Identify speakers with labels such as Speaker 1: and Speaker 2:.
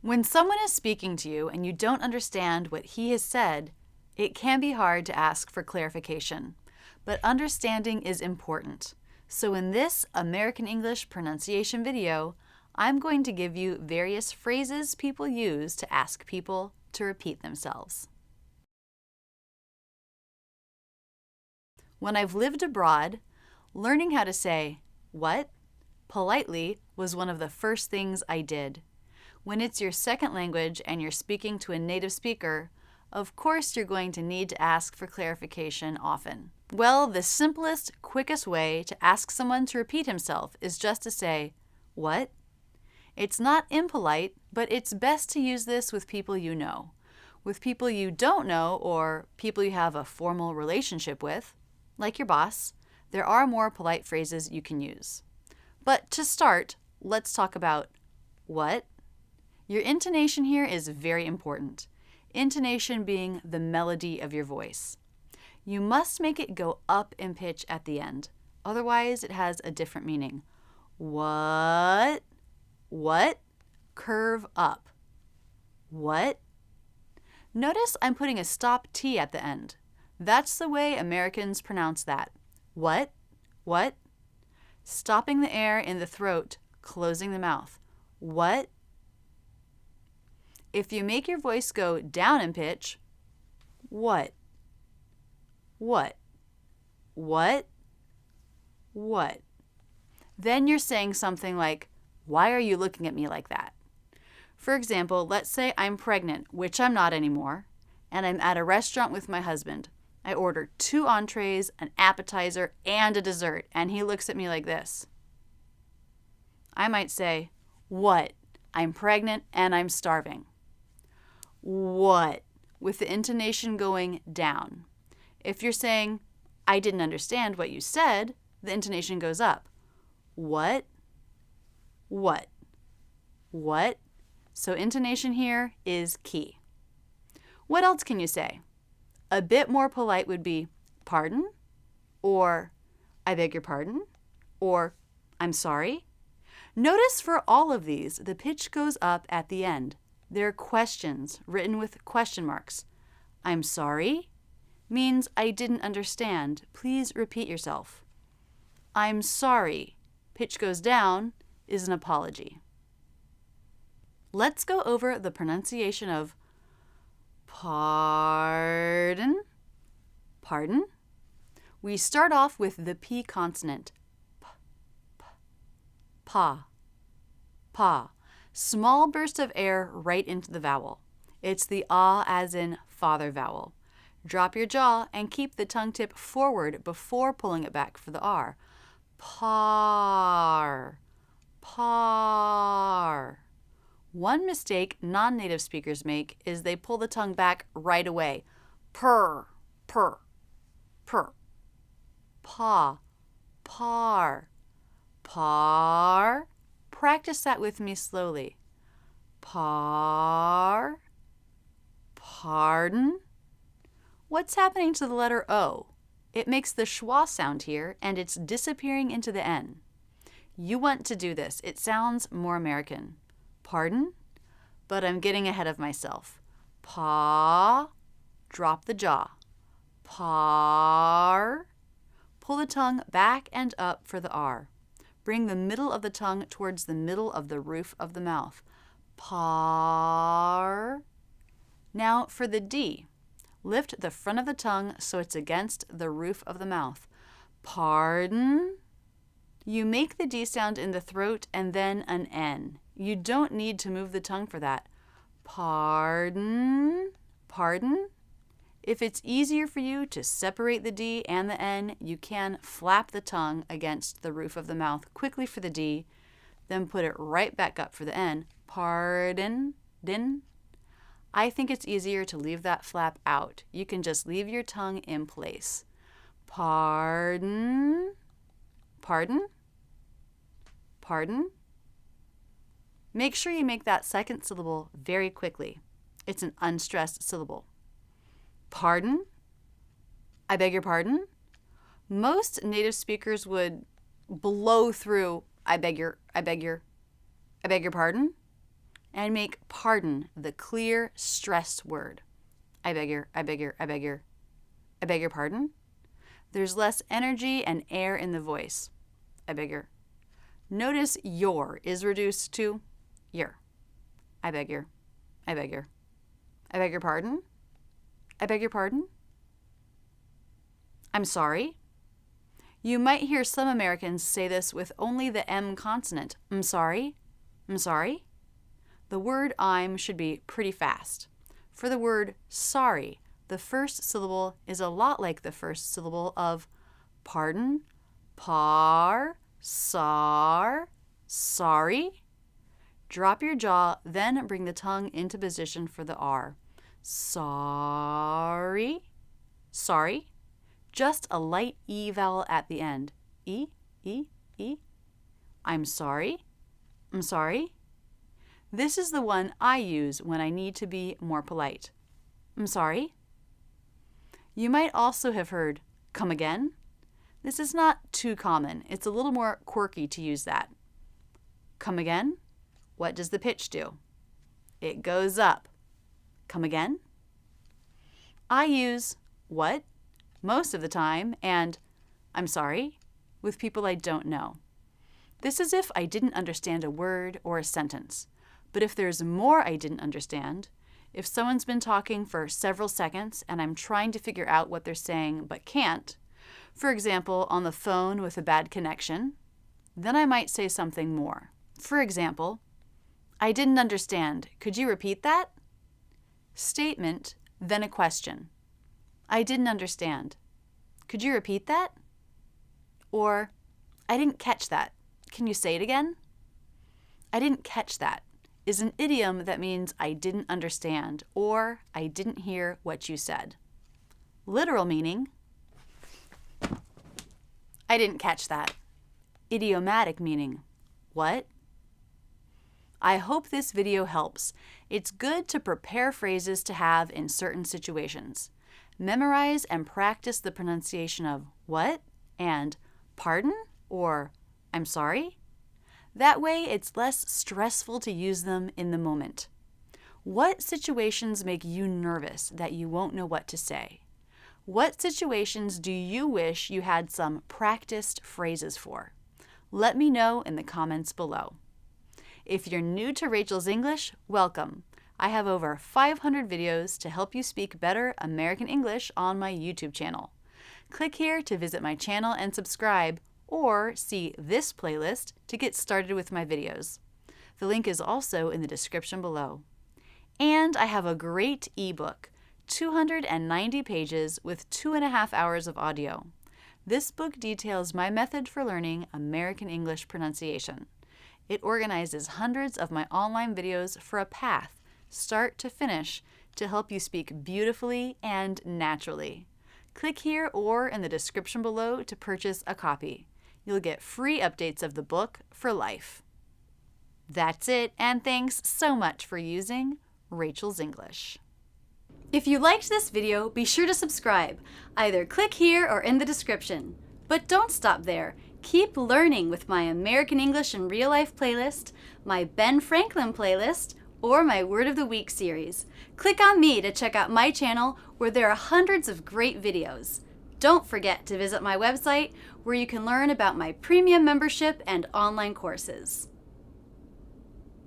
Speaker 1: When someone is speaking to you and you don't understand what he has said, it can be hard to ask for clarification, but understanding is important. So in this American English pronunciation video, I'm going to give you various phrases people use to ask people to repeat themselves. When I've lived abroad, learning how to say, "What?" politely was one of the first things I did. When it's your second language and you're speaking to a native speaker, of course you're going to need to ask for clarification often. Well, the simplest, quickest way to ask someone to repeat himself is just to say, "What?" It's not impolite, but it's best to use this with people you know. With people you don't know or people you have a formal relationship with, like your boss, there are more polite phrases you can use. But to start, let's talk about what. Your intonation here is very important. Intonation being the melody of your voice. You must make it go up in pitch at the end. Otherwise, it has a different meaning. What? What? Curve up. What? Notice I'm putting a stop T at the end. That's the way Americans pronounce that. What? What? Stopping the air in the throat, closing the mouth. What? If you make your voice go down in pitch, what? What? What? What? Then you're saying something like, "Why are you looking at me like that?" For example, let's say I'm pregnant, which I'm not anymore, and I'm at a restaurant with my husband. I order 2 entrees, an appetizer, and a dessert, and he looks at me like this. I might say, "What? I'm pregnant and I'm starving." What? With the intonation going down. If you're saying, "I didn't understand what you said," the intonation goes up. What? What? What? So intonation here is key. What else can you say? A bit more polite would be, "Pardon?" or "I beg your pardon?" or "I'm sorry?" Notice for all of these, the pitch goes up at the end. They're questions written with question marks. "I'm sorry" means "I didn't understand. Please repeat yourself." "I'm sorry," pitch goes down, is an apology. Let's go over the pronunciation of pardon. Pardon. We start off with the P consonant. P, p, pa, pa. Small burst of air right into the vowel. It's the ah as in father vowel. Drop your jaw and keep the tongue tip forward before pulling it back for the R. Par, par. One mistake non-native speakers make is they pull the tongue back right away. Purr, purr, purr. Pa, par, par. Practice that with me slowly. Par, pardon. What's happening to the letter O? It makes the schwa sound here, and it's disappearing into the N. You want to do this. It sounds more American. Pardon? But I'm getting ahead of myself. Pa, drop the jaw. Par, pull the tongue back and up for the R. Bring the middle of the tongue towards the middle of the roof of the mouth. Par. Now for the D. Lift the front of the tongue so it's against the roof of the mouth. Pardon. You make the D sound in the throat and then an N. You don't need to move the tongue for that. Pardon. Pardon. If it's easier for you to separate the D and the N, you can flap the tongue against the roof of the mouth quickly for the D, then put it right back up for the N. Pardon. Din. I think it's easier to leave that flap out. You can just leave your tongue in place. Pardon. Pardon. Pardon. Make sure you make that second syllable very quickly. It's an unstressed syllable. Pardon? I beg your pardon? Most native speakers would blow through I beg your pardon. and make pardon the clear, stressed word. I beg your pardon? There's less energy and air in the voice. I beg your. Notice your is reduced to your. I beg your pardon? I beg your pardon? I'm sorry. You might hear some Americans say this with only the M consonant. I'm sorry. I'm sorry. The word I'm should be pretty fast. For the word sorry, the first syllable is a lot like the first syllable of pardon, sorry. Drop your jaw, then bring the tongue into position for the R. Sorry. Just a light E vowel at the end. E. I'm sorry. This is the one I use when I need to be more polite. I'm sorry. You might also have heard come again. This is not too common. It's a little more quirky to use that. Come again? What does the pitch do? It goes up. Come again? I use what most of the time and I'm sorry with people I don't know. This is if I didn't understand a word or a sentence. But if there's more I didn't understand, if someone's been talking for several seconds and I'm trying to figure out what they're saying but can't, for example, on the phone with a bad connection, then I might say something more. For example, I didn't understand. Could you repeat that? Statement, then a question. I didn't understand. Could you repeat that? Or, I didn't catch that. Can you say it again? I didn't catch that is an idiom that means I didn't understand or I didn't hear what you said. Literal meaning, I didn't catch that. Idiomatic meaning, what? I hope this video helps. It's good to prepare phrases to have in certain situations. Memorize and practice the pronunciation of what and pardon or I'm sorry. That way, it's less stressful to use them in the moment. What situations make you nervous that you won't know what to say? What situations do you wish you had some practiced phrases for? Let me know in the comments below. If you're new to Rachel's English, welcome. I have over 500 videos to help you speak better American English on my YouTube channel. Click here to visit my channel and subscribe, or see this playlist to get started with my videos. The link is also in the description below. And I have a great ebook, 290 pages with 2.5 hours of audio. This book details my method for learning American English pronunciation. It organizes hundreds of my online videos for a path, start to finish, to help you speak beautifully and naturally. Click here or in the description below to purchase a copy. You'll get free updates of the book for life. That's it, and thanks so much for using Rachel's English. If you liked this video, be sure to subscribe. Either click here or in the description. But don't stop there. Keep learning with my American English in Real Life playlist, my Ben Franklin playlist, or my Word of the Week series. Click on me to check out my channel where there are hundreds of great videos. Don't forget to visit my website where you can learn about my premium membership and online courses.